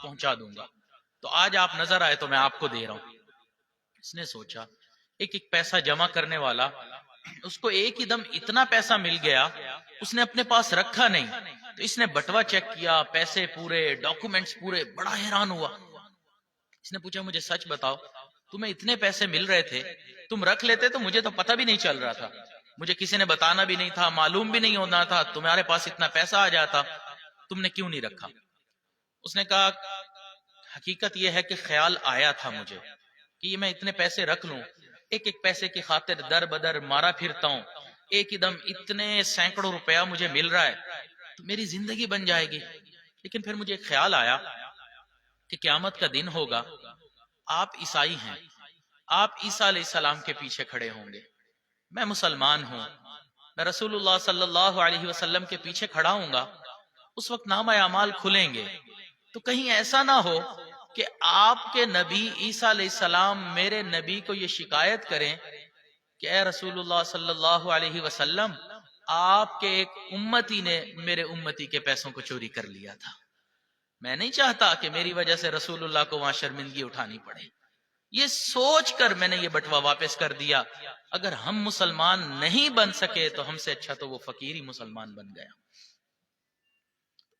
پہنچا دوں گا، تو آج آپ نظر آئے تو میں آپ کو دے رہا ہوں۔ اس نے سوچا ایک ایک پیسہ جمع کرنے والا، اس کو ایک ہی دم اتنا پیسہ مل گیا، اس نے اپنے پاس رکھا نہیں، تو اس نے بٹوا چیک کیا، پیسے پورے، ڈاکومنٹس پورے، بڑا حیران ہوا۔ اس نے پوچھا مجھے سچ بتاؤ، تمہیں اتنے پیسے مل رہے تھے، تم رکھ لیتے تو مجھے تو پتہ بھی نہیں چل رہا تھا، مجھے کسی نے بتانا بھی نہیں تھا، معلوم بھی نہیں ہونا تھا، تمہارے پاس اتنا پیسہ آ جاتا، تم نے کیوں نہیں رکھا؟ اس نے کہا حقیقت یہ ہے کہ خیال آیا تھا مجھے کہ یہ میں اتنے پیسے رکھ لوں، ایک ایک پیسے کی خاطر در بدر مارا پھرتا ہوں، ایک ہی دم اتنے سینکڑوں روپیہ مجھے مل رہا ہے تو میری زندگی بن جائے گی۔ لیکن پھر مجھے ایک خیال آیا کہ قیامت کا دن ہوگا، آپ عیسائی ہیں، آپ عیسیٰ علیہ السلام کے پیچھے کھڑے ہوں گے، میں مسلمان ہوں، میں رسول اللہ صلی اللہ علیہ وسلم کے پیچھے کھڑا ہوں گا، اس وقت نامہ اعمال کھلیں گے، تو کہیں ایسا نہ ہو کہ آپ کے نبی عیسیٰ علیہ السلام میرے نبی کو یہ شکایت کریں کہ اے رسول اللہ صلی اللہ علیہ وسلم، آپ کے ایک امتی نے میرے امتی کے پیسوں کو چوری کر لیا تھا۔ میں نہیں چاہتا کہ میری وجہ سے رسول اللہ کو وہاں شرمندگی اٹھانی پڑے، یہ سوچ کر میں نے یہ بٹوا واپس کر دیا۔ اگر ہم مسلمان نہیں بن سکے تو ہم سے اچھا تو وہ فقیر ہی مسلمان بن گیا۔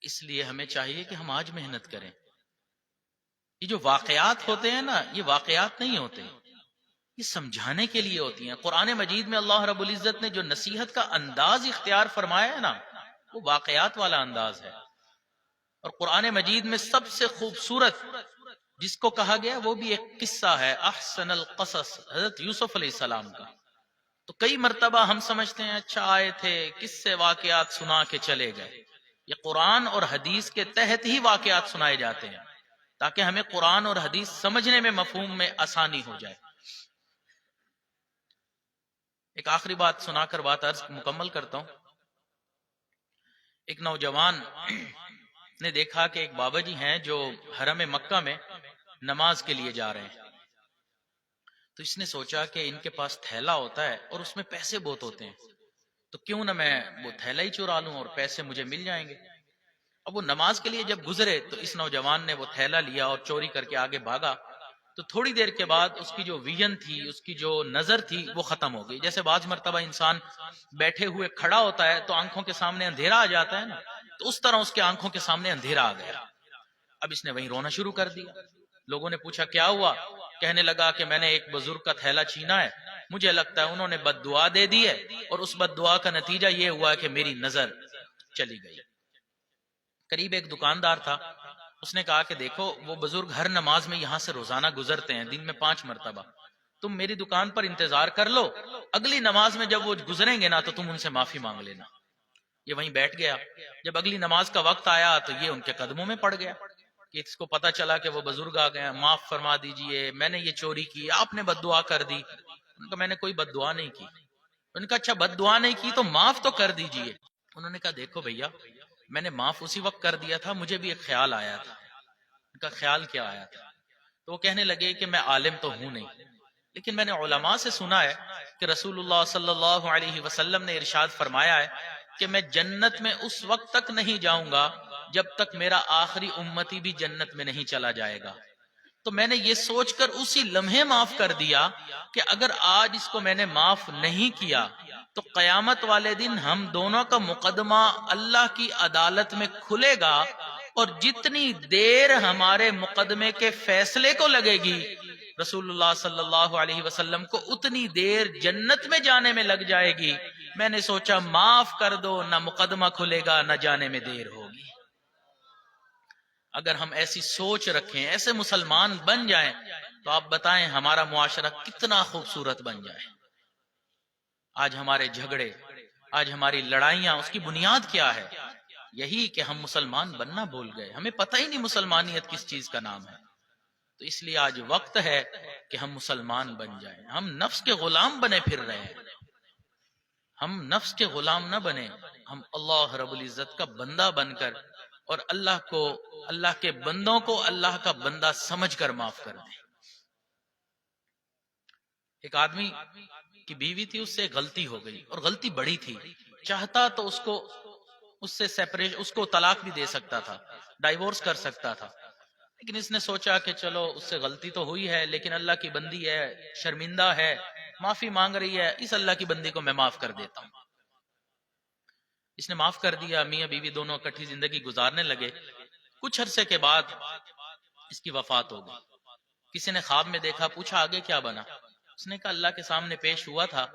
اس لیے ہمیں چاہیے کہ ہم آج محنت کریں۔ یہ جو واقعات ہوتے ہیں نا، یہ واقعات نہیں ہوتے، یہ سمجھانے کے لیے ہوتی ہیں۔ قرآن مجید میں اللہ رب العزت نے جو نصیحت کا انداز اختیار فرمایا ہے نا، وہ واقعات والا انداز ہے۔ اور قرآن مجید میں سب سے خوبصورت جس کو کہا گیا وہ بھی ایک قصہ ہے، احسن القصص، حضرت یوسف علیہ السلام کا۔ تو کئی مرتبہ ہم سمجھتے ہیں اچھا آئے تھے، کس سے واقعات سنا کے چلے گئے، یہ قرآن اور حدیث کے تحت ہی واقعات سنائے جاتے ہیں تاکہ ہمیں قرآن اور حدیث سمجھنے میں، مفہوم میں آسانی ہو جائے۔ ایک آخری بات سنا کر بات عرض مکمل کرتا ہوں۔ ایک نوجوان نے دیکھا کہ ایک بابا جی ہیں جو حرم مکہ میں نماز کے لیے جا رہے ہیں، تو اس نے سوچا کہ ان کے پاس تھیلا ہوتا ہے اور اس میں پیسے بہت ہوتے ہیں، تو کیوں نہ میں وہ تھیلا ہی چرا لوں اور پیسے مجھے مل جائیں گے۔ اب وہ نماز کے لیے جب گزرے تو اس نوجوان نے وہ تھیلا لیا اور چوری کر کے آگے بھاگا، تو تھوڑی دیر کے بعد اس کی جو ویژن تھی، اس کی جو نظر تھی وہ ختم ہو گئی۔ جیسے بعض مرتبہ انسان بیٹھے ہوئے کھڑا ہوتا ہے تو آنکھوں کے سامنے اندھیرا آ جاتا ہے نا، تو اس طرح اس کے آنکھوں کے سامنے اندھیرا آ گیا۔ اب اس نے وہیں رونا شروع کر دیا۔ لوگوں نے پوچھا کیا ہوا؟ کہنے لگا کہ میں نے ایک بزرگ کا تھیلا چھینا ہے، مجھے لگتا ہے انہوں نے بد دعا دے دی ہے، اور اس بد دعا کا نتیجہ یہ ہوا کہ میری نظر چلی گئی۔ قریب ایک دکاندار تھا، اس نے کہا کہ دیکھو وہ بزرگ ہر نماز میں یہاں سے روزانہ گزرتے ہیں، دن میں 5 مرتبہ، تم میری دکان پر انتظار کر لو، اگلی نماز میں جب وہ گزریں گے نا تو تم ان سے معافی مانگ لینا۔ یہ وہیں بیٹھ گیا۔ جب اگلی نماز کا وقت آیا تو یہ ان کے قدموں میں پڑ گیا کہ اس کو پتا چلا کہ وہ بزرگ آ گئے، معاف فرما دیجئے، میں نے یہ چوری کی، آپ نے بد دعا کر دی۔ ان کا میں نے کوئی بد دعا نہیں کی۔ ان کا اچھا بد دعا نہیں کی تو معاف تو کر دیجئے۔ انہوں نے کہا دیکھو بھیا، میں نے معاف اسی وقت کر دیا تھا، مجھے بھی ایک خیال آیا تھا۔ ان کا خیال کیا آیا تھا؟ تو وہ کہنے لگے کہ میں عالم تو ہوں نہیں، لیکن میں نے علماء سے سنا ہے کہ رسول اللہ صلی اللہ علیہ وسلم نے ارشاد فرمایا ہے کہ میں جنت میں اس وقت تک نہیں جاؤں گا جب تک میرا آخری امتی بھی جنت میں نہیں چلا جائے گا۔ تو میں نے یہ سوچ کر اسی لمحے معاف کر دیا کہ اگر آج اس کو میں نے معاف نہیں کیا تو قیامت والے دن ہم دونوں کا مقدمہ اللہ کی عدالت میں کھلے گا، اور جتنی دیر ہمارے مقدمے کے فیصلے کو لگے گی رسول اللہ صلی اللہ علیہ وسلم کو اتنی دیر جنت میں جانے میں لگ جائے گی۔ میں نے سوچا معاف کر دو، نہ مقدمہ کھلے گا نہ جانے میں دیر ہوگی۔ اگر ہم ایسی سوچ رکھیں، ایسے مسلمان بن جائیں، تو آپ بتائیں ہمارا معاشرہ کتنا خوبصورت بن جائے۔ آج ہمارے جھگڑے، آج ہماری لڑائیاں، اس کی بنیاد کیا ہے؟ یہی کہ ہم مسلمان بننا بھول گئے، ہمیں پتہ ہی نہیں مسلمانیت کس چیز کا نام ہے۔ تو اس لیے آج وقت ہے کہ ہم مسلمان بن جائیں۔ ہم نفس کے غلام بنے پھر رہے ہیں، ہم نفس کے غلام نہ بنے، ہم اللہ رب العزت کا بندہ بن کر اور اللہ کو، اللہ کے بندوں کو اللہ کا بندہ سمجھ کر معاف کر دیں۔ ایک آدمی کی بیوی تھی، اس سے غلطی ہو گئی اور غلطی بڑی تھی، چاہتا تو اس کو، اس سے سیپریٹ، اس کو طلاق بھی دے سکتا تھا، ڈائیورس کر سکتا تھا، لیکن اس نے سوچا کہ چلو اس سے غلطی تو ہوئی ہے، لیکن اللہ کی بندی ہے، شرمندہ ہے، معافی مانگ رہی ہے، اس اللہ کی بندی کو میں معاف کر دیتا ہوں۔ اس نے معاف کر دیا، میاں بیوی دونوں اکٹھی زندگی گزارنے لگے۔ کچھ عرصے کے بعد اس کی وفات ہو گئی۔ کسی نے خواب میں دیکھا، پوچھا آگے کیا بنا؟ اس نے کہا اللہ کے سامنے پیش ہوا تھا،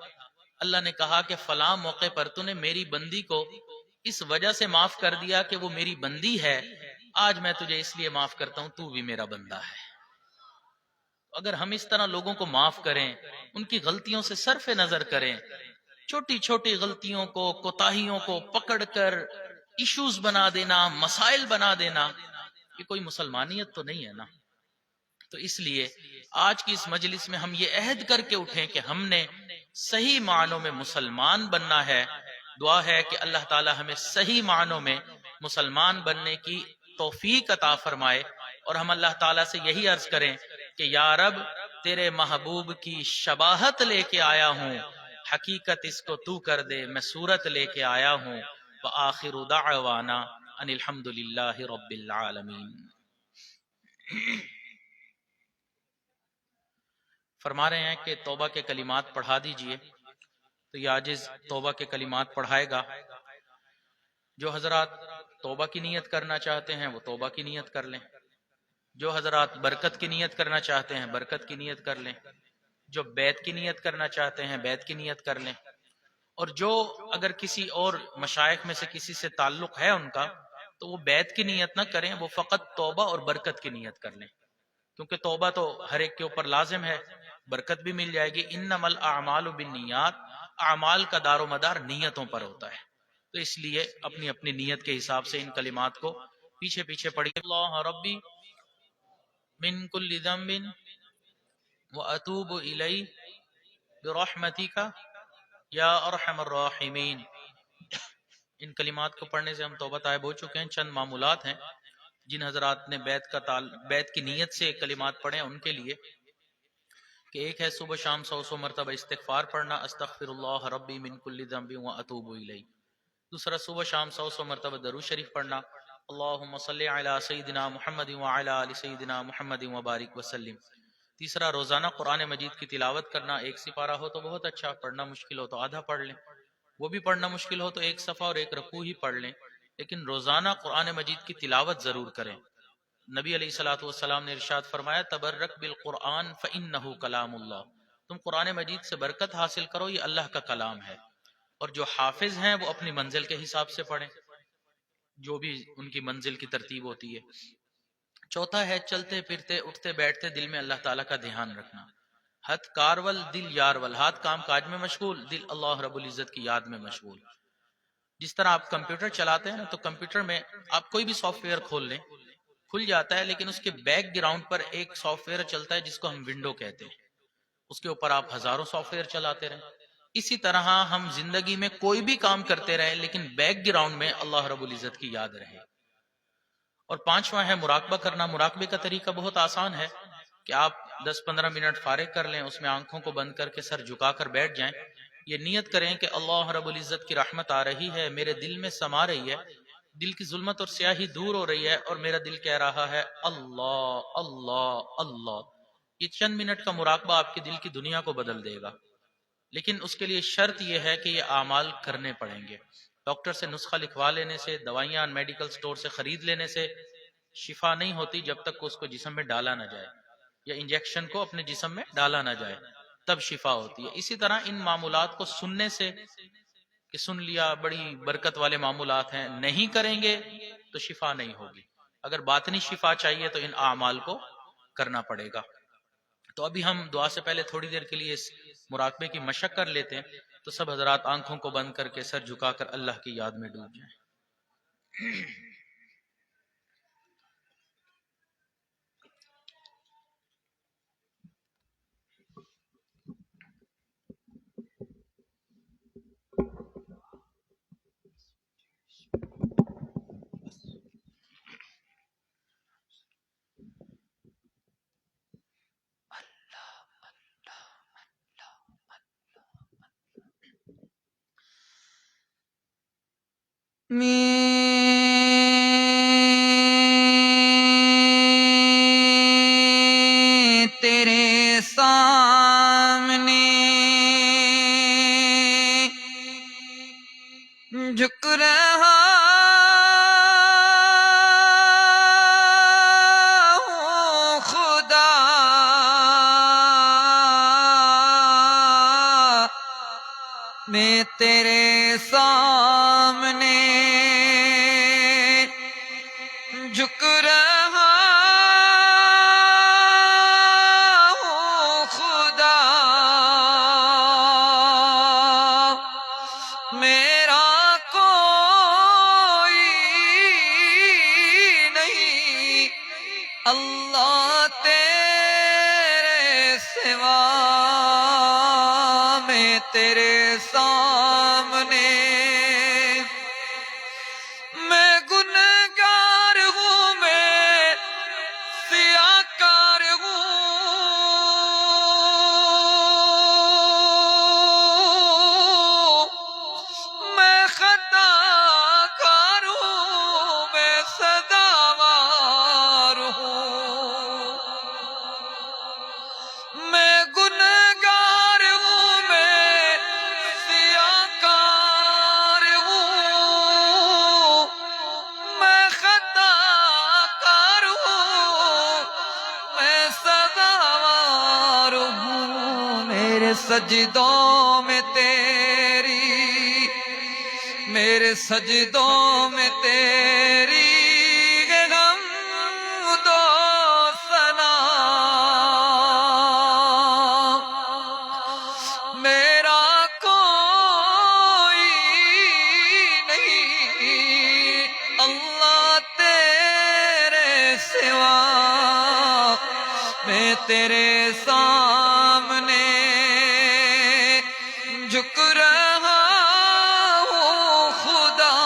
اللہ نے کہا کہ فلاں موقع پر تو نے میری بندی کو اس وجہ سے معاف کر دیا کہ وہ میری بندی ہے، آج میں تجھے اس لیے معاف کرتا ہوں تو بھی میرا بندہ ہے۔ اگر ہم اس طرح لوگوں کو معاف کریں، ان کی غلطیوں سے صرف نظر کریں، چھوٹی چھوٹی غلطیوں کو، کوتاہیوں کو پکڑ کر ایشوز بنا دینا، مسائل بنا دینا، یہ کوئی مسلمانیت تو نہیں ہے نا۔ تو اس لیے آج کی اس مجلس میں ہم یہ عہد کر کے اٹھیں کہ ہم نے صحیح معنوں میں مسلمان بننا ہے۔ دعا ہے کہ اللہ تعالی ہمیں صحیح معنوں میں مسلمان بننے کی توفیق عطا فرمائے، اور ہم اللہ تعالیٰ سے یہی عرض کریں کہ یا رب تیرے محبوب کی شباہت لے کے آیا ہوں، حقیقت اس کو تو کر دے، میں صورت لے کے آیا ہوں۔ وآخر دعوانا ان الحمد للہ رب العالمین۔ فرما رہے ہیں کہ توبہ کے کلمات پڑھا دیجئے، تو یہ عاجز توبہ کے کلمات پڑھائے گا۔ جو حضرات توبہ کی نیت کرنا چاہتے ہیں وہ توبہ کی نیت کر لیں، جو حضرات برکت کی نیت کرنا چاہتے ہیں برکت کی نیت کر لیں، جو بیعت کی نیت کرنا چاہتے ہیں بیعت کی نیت کر لیں، اور جو اگر کسی اور مشائخ میں سے کسی سے تعلق ہے ان کا تو وہ بیعت کی نیت نہ کریں، وہ فقط توبہ اور برکت کی نیت کر لیں، کیونکہ توبہ تو ہر ایک کے اوپر لازم ہے، برکت بھی مل جائے گی۔ انما الاعمال بالنیات، اعمال کا دار و مدار نیتوں پر ہوتا ہے، تو اس لیے اپنی اپنی نیت کے حساب سے ان کلمات کو پیچھے پیچھے پڑھیے۔ اللہ ربی من کل ذنب واتوب الیہ برحمتک یا ارحم الراحمین۔ ان کلمات کو پڑھنے سے ہم توبہ طائب ہو چکے ہیں۔ چند معمولات ہیں جن حضرات نے بیعت کی نیت سے کلمات پڑھے ان کے لیے، کہ ایک ہے صبح شام 100 مرتبہ استغفار پڑھنا، استغفر اللہ ربی من کل ذنب واتوب الیہ۔ دوسرا صبح شام 100 مرتبہ درود شریف پڑھنا، اللہم صلی علی سیدنا محمد وعلی آل سیدنا محمد وبارک وسلم۔ تیسرا روزانہ قرآن مجید کی تلاوت کرنا، ایک سپارہ ہو تو بہت اچھا، پڑھنا مشکل ہو تو آدھا پڑھ لیں، وہ بھی پڑھنا مشکل ہو تو ایک صفحہ اور ایک رکوع ہی پڑھ لیں، لیکن روزانہ قرآن مجید کی تلاوت ضرور کریں۔ نبی علیہ الصلوۃ والسلام نے ارشاد فرمایا تبرک بالقرآن فإنہ کلام اللہ، تم قرآن مجید سے برکت حاصل کرو، یہ اللہ کا کلام ہے، اور جو حافظ ہیں وہ اپنی منزل کے حساب سے پڑھیں، جو بھی ان کی منزل کی ترتیب ہوتی ہے۔ چوتھا ہے چلتے پھرتے اٹھتے بیٹھتے دل میں اللہ تعالیٰ کا دھیان رکھنا، ہاتھ کارول دل یارول، ہاتھ کام کاج میں مشغول، دل اللہ رب العزت کی یاد میں مشغول۔ جس طرح آپ کمپیوٹر چلاتے ہیں نا، تو کمپیوٹر میں آپ کوئی بھی سافٹ ویئر کھول لیں کھل جاتا ہے، لیکن اس کے بیک گراؤنڈ پر ایک سافٹ ویئر چلتا ہے جس کو ہم ونڈو کہتے ہیں، اس کے اوپر آپ ہزاروں سافٹ ویئر چلاتے رہیں۔ اسی طرح ہم زندگی میں کوئی بھی کام کرتے رہیں لیکن بیک گراؤنڈ میں اللہ رب العزت کی یاد رہے۔ اور پانچواں ہے مراقبہ کرنا۔ مراقبے کا طریقہ بہت آسان ہے کہ آپ 10-15 منٹ فارغ کر لیں، اس میں آنکھوں کو بند کر کے سر جھکا کر بیٹھ جائیں، یہ نیت کریں کہ اللہ رب العزت کی رحمت آ رہی ہے، میرے دل میں سما رہی ہے، دل کی ظلمت اور سیاہی دور ہو رہی ہے، اور میرا دل کہہ رہا ہے اللہ اللہ اللہ۔ یہ چند منٹ کا مراقبہ آپ کے دل کی دنیا کو بدل دے گا، لیکن اس کے لیے شرط یہ ہے کہ یہ اعمال کرنے پڑیں گے۔ ڈاکٹر سے نسخہ لکھوا لینے سے، دوائیاں میڈیکل سٹور سے خرید لینے سے شفا نہیں ہوتی جب تک اس کو جسم میں ڈالا نہ جائے، یا انجیکشن کو اپنے جسم میں ڈالا نہ جائے، تب شفا ہوتی ہے۔ اسی طرح ان معمولات کو سننے سے کہ سن لیا بڑی برکت والے معمولات ہیں، نہیں کریں گے تو شفا نہیں ہوگی۔ اگر باطنی شفا چاہیے تو ان اعمال کو کرنا پڑے گا۔ تو ابھی ہم دعا سے پہلے تھوڑی دیر کے لیے اس مراقبے کی مشق کر لیتے ہیں، تو سب حضرات آنکھوں کو بند کر کے سر جھکا کر اللہ کی یاد میں ڈوب جائیں۔ تیرے سامنے جھک رہا ہوں خدا، میں تیرے سامنے جھک رہا ہوں خدا، میرا کوئی نہیں اللہ تیرے سوا، میں تیرے سامنے میں گنہگار ہوں، میں سیاکار ہوں، میں خطا کار ہوں، میں سزاوار ہوں، میں گنہگار ہوں، میں سیاکار ہوں، میں خطا کار ہوں، میں سزاوار ہوں، میرے سجدوں میں تیری، میرے سجدوں میں تیری حمد و ثنا، میرا کوئی نہیں اللہ تیرے سوا، میں تیرے سامنے جھک رہا ہوں خدا،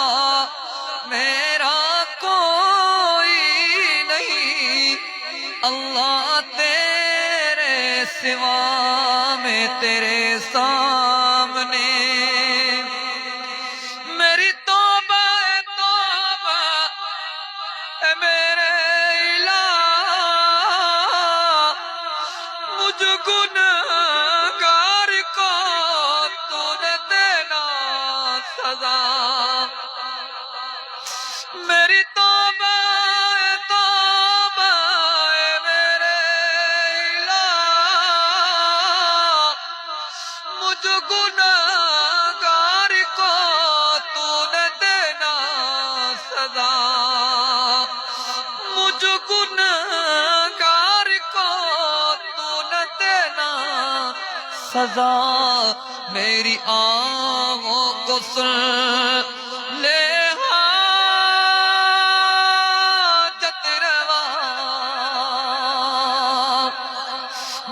میرا کوئی نہیں اللہ تیرے سوا، میں تیرے سامنے میری توبہ ہے توبہ اے میرے الہ، مجھ گنہگار کو تو نے دینا سزا، میری توبہ ہے توبہ اے میرے الہ، مجھ گنہگار کو تو نے دینا سزا، مجھ گنہگار کو تو نے دینا سزا، میری آہوں کو سن لے حاجت روا،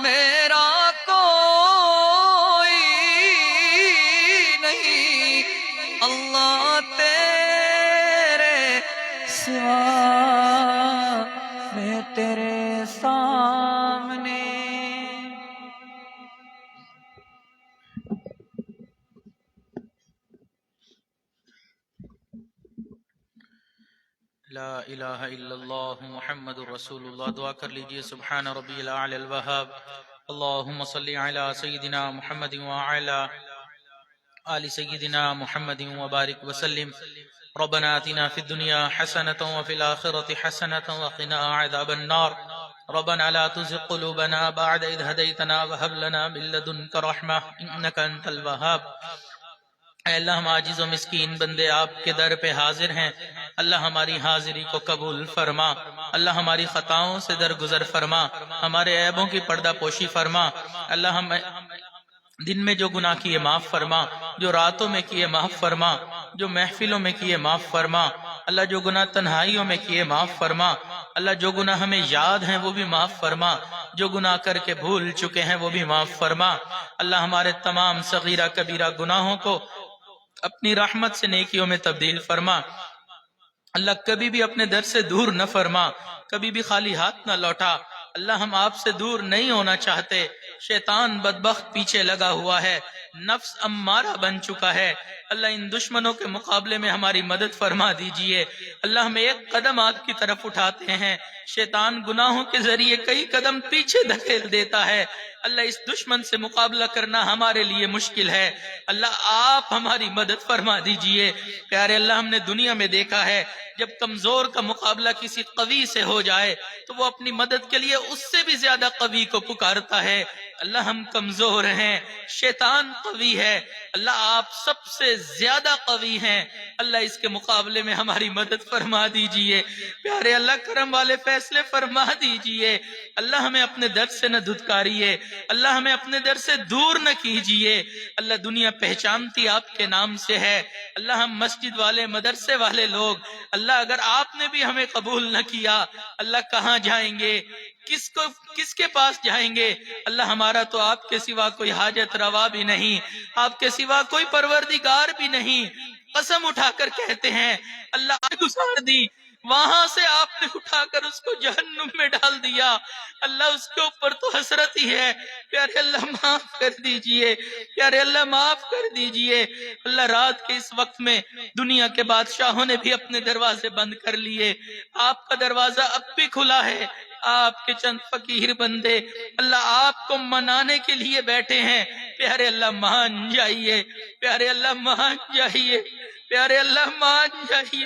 میرا کوئی نہیں اللہ تیرے سوا، میں تیرے سامنے لا الہ الا اللہ محمد رسول اللہ. دعا کر لیجئے. سبحان ربی الاعلی الوہاب. اللہم صلی علی سیدنا محمد وعلی آل سیدنا محمد وبارک وسلم. ربنا آتنا فی الدنیا حسنة وفی الآخرة حسنة وقنا عذاب النار. ربنا لا تزغ قلوبنا بعد إذ هديتنا وهب لنا من لدنك رحمة إنك أنت الوهاب. اے اللہ ہم عاجز و مسکین بندے آپ کے در پہ حاضر ہیں. اللہ ہماری حاضری کو قبول فرما. اللہ ہماری خطاؤں سے درگزر فرما. ہمارے عیبوں کی پردہ پوشی فرما. اللہ ہم دن میں جو گناہ کیے معاف فرما، جو راتوں میں کیے معاف فرما، جو محفلوں میں کیے معاف فرما. اللہ جو گناہ تنہائیوں میں کیے معاف فرما. اللہ جو گناہ ہمیں یاد ہیں وہ بھی معاف فرما. جو گناہ کر کے بھول چکے ہیں وہ بھی معاف فرما. اللہ ہمارے تمام صغیرہ کبیرہ گناہوں کو اپنی رحمت سے نیکیوں میں تبدیل فرما. اللہ کبھی بھی اپنے در سے دور نہ فرما، کبھی بھی خالی ہاتھ نہ لوٹا. اللہ ہم آپ سے دور نہیں ہونا چاہتے. شیطان بدبخت پیچھے لگا ہوا ہے، نفس امارہ بن چکا ہے. اللہ ان دشمنوں کے مقابلے میں ہماری مدد فرما دیجئے۔ اللہ ہم ایک قدم آپ کی طرف اٹھاتے ہیں، شیطان گناہوں کے ذریعے کئی قدم پیچھے دھکیل دیتا ہے۔ اللہ اس دشمن سے مقابلہ کرنا ہمارے لیے مشکل ہے، اللہ آپ ہماری مدد فرما دیجئے۔ پیارے اللہ، ہم نے دنیا میں دیکھا ہے جب کمزور کا مقابلہ کسی قوی سے ہو جائے تو وہ اپنی مدد کے لیے اس سے بھی زیادہ قوی کو پکارتا ہے۔ اللہ ہم کمزور ہیں، شیطان قوی ہے، اللہ آپ سب سے زیادہ قوی ہیں، اللہ اس کے مقابلے میں ہماری مدد فرما دیجئے۔ پیارے اللہ، کرم والے فیصلے فرما دیجئے۔ اللہ ہمیں اپنے در سے نہ دھتکاریے، اللہ ہمیں اپنے در سے دور نہ کیجئے۔ اللہ دنیا پہچانتی آپ کے نام سے ہے، اللہ ہم مسجد والے، مدرسے والے لوگ، اللہ اگر آپ نے بھی ہمیں قبول نہ کیا، اللہ کہاں جائیں گے، کس کے پاس جائیں گے؟ اللہ ہمارا تو آپ کے سوا کوئی حاجت روا بھی نہیں، آپ کے سوا کوئی پروردگار بھی نہیں۔ قسم اٹھا کر کہتے ہیں اللہ گزار دی، وہاں سے آپ نے اٹھا کر اس کو جہنم میں ڈال دیا، اللہ اس کے اوپر تو حسرت ہی ہے۔ پیارے اللہ معاف کر دیجئے، پیارے اللہ معاف کر دیجئے۔ اللہ رات کے اس وقت میں دنیا کے بادشاہوں نے بھی اپنے دروازے بند کر لیے، آپ کا دروازہ اب بھی کھلا ہے۔ آپ کے چند فقیر بندے اللہ آپ کو منانے کے لیے بیٹھے ہیں، پیارے اللہ مان جائیے، پیارے اللہ مان جائیے، پیارے اللہ مان جائیے۔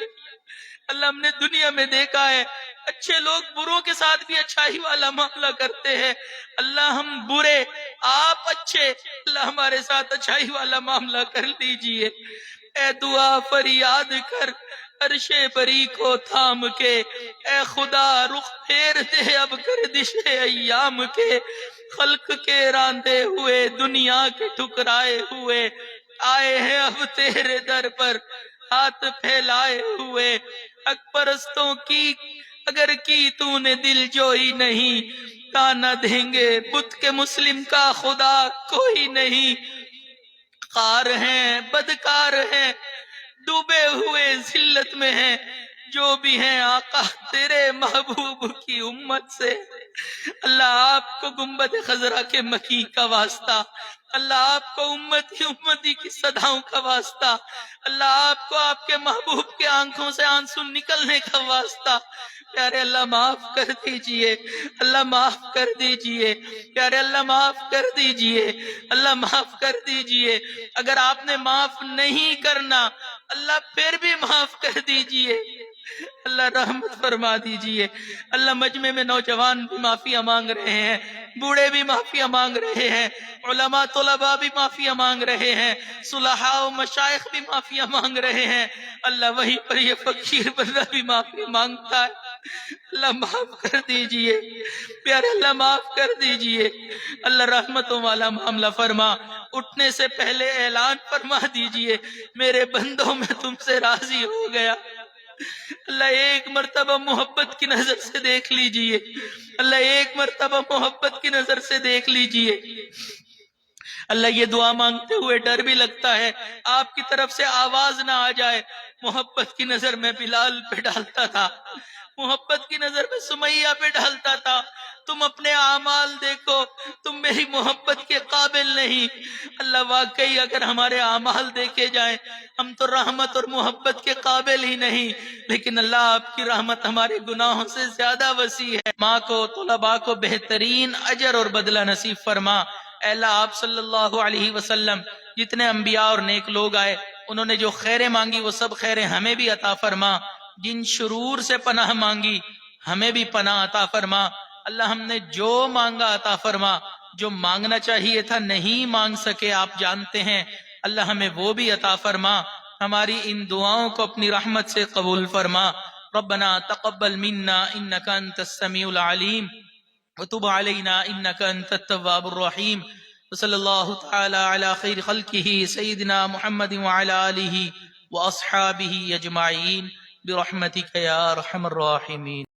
اللہ ہم نے دنیا میں دیکھا ہے اچھے لوگ بروں کے ساتھ بھی اچھائی والا معاملہ کرتے ہیں، اللہ ہم برے آپ اچھے، اللہ ہمارے ساتھ اچھائی والا معاملہ کر دیجئے۔ اے دعا فریاد کر عرش بری کو تھام کے، اے خدا رخ پھیر دے اب گردش ایام کے، خلق کے راندے ہوئے دنیا کے ٹھکرائے ہوئے آئے ہیں اب تیرے در پر ہاتھ پھیلائے ہوئے۔ حق پرستوں کی اگر کی تو نے دل جوئی نہیں، تانا دیں گے بت کے مسلم کا خدا کوئی نہیں۔ خار ہیں بدکار ہیں ڈوبے ہوئے ذلت میں ہیں، جو بھی ہیں آقا تیرے محبوب کی امت سے۔ اللہ آپ کو گنبد خضرا کے مکی کا واسطہ، اللہ آپ کو امتی کی صداؤں کا واسطہ، اللہ آپ کو آپ کے محبوب کے آنکھوں سے آنسو نکلنے کا واسطہ، پیارے اللہ معاف کر دیجئے، اللہ معاف کر دیجئے، پیارے اللہ معاف کر دیجئے، اللہ معاف کر دیجئے۔ اگر آپ نے معاف نہیں کرنا اللہ پھر بھی معاف کر دیجئے، اللہ رحمت فرما دیجئے۔ اللہ مجمع میں نوجوان بھی معافیاں مانگ رہے ہیں، بوڑھے بھی معافیاں مانگ رہے ہیں، علماء طلباء بھی معافیاں مانگ رہے ہیں، صلحاء و مشائخ بھی معافیاں مانگ رہے ہیں، اللہ وہیں پر یہ فقیر بندہ بھی معافی مانگتا ہے، اللہ معاف کر دیجئے، پیارے اللہ معاف کر دیجئے۔ اللہ رحمتوں والا معاملہ فرما، اٹھنے سے پہلے اعلان فرما دیجئے میرے بندوں میں تم سے راضی ہو گیا۔ اللہ ایک مرتبہ محبت کی نظر سے دیکھ لیجئے، اللہ ایک مرتبہ محبت کی نظر سے دیکھ لیجئے۔ اللہ یہ دعا مانگتے ہوئے ڈر بھی لگتا ہے آپ کی طرف سے آواز نہ آ جائے، محبت کی نظر میں بلال پہ ڈالتا تھا، محبت کی نظر میں سمیہ پہ ڈالتا تھا، تم اپنے اعمال دیکھو، تم میری محبت کے قابل نہیں۔ اللہ واقعی اگر ہمارے اعمال دیکھے جائیں ہم تو رحمت اور محبت کے قابل ہی نہیں، لیکن اللہ آپ کی رحمت ہمارے گناہوں سے زیادہ وسیع ہے۔ ماں کو طلباء کو بہترین اجر اور بدلہ نصیب فرما۔ اے اللہ آپ صلی اللہ علیہ وسلم جتنے انبیاء اور نیک لوگ آئے انہوں نے جو خیریں مانگی وہ سب خیریں ہمیں بھی عطا فرما، جن شرور سے پناہ مانگی ہمیں بھی پناہ عطا فرما۔ اللہ ہم نے جو مانگا عطا فرما، جو مانگنا چاہیے تھا نہیں مانگ سکے آپ جانتے ہیں، اللہ ہمیں وہ بھی عطا فرما۔ ہماری ان دعاؤں کو اپنی رحمت سے قبول فرما۔ ربنا تقبل منا انك انت السميع العليم وتب علينا انك انت التواب الرحيم وصلى الله تعالى على خير خلقه سيدنا محمد وعلى آله واصحابه اجمعين برحمتك يا ارحم الراحمين۔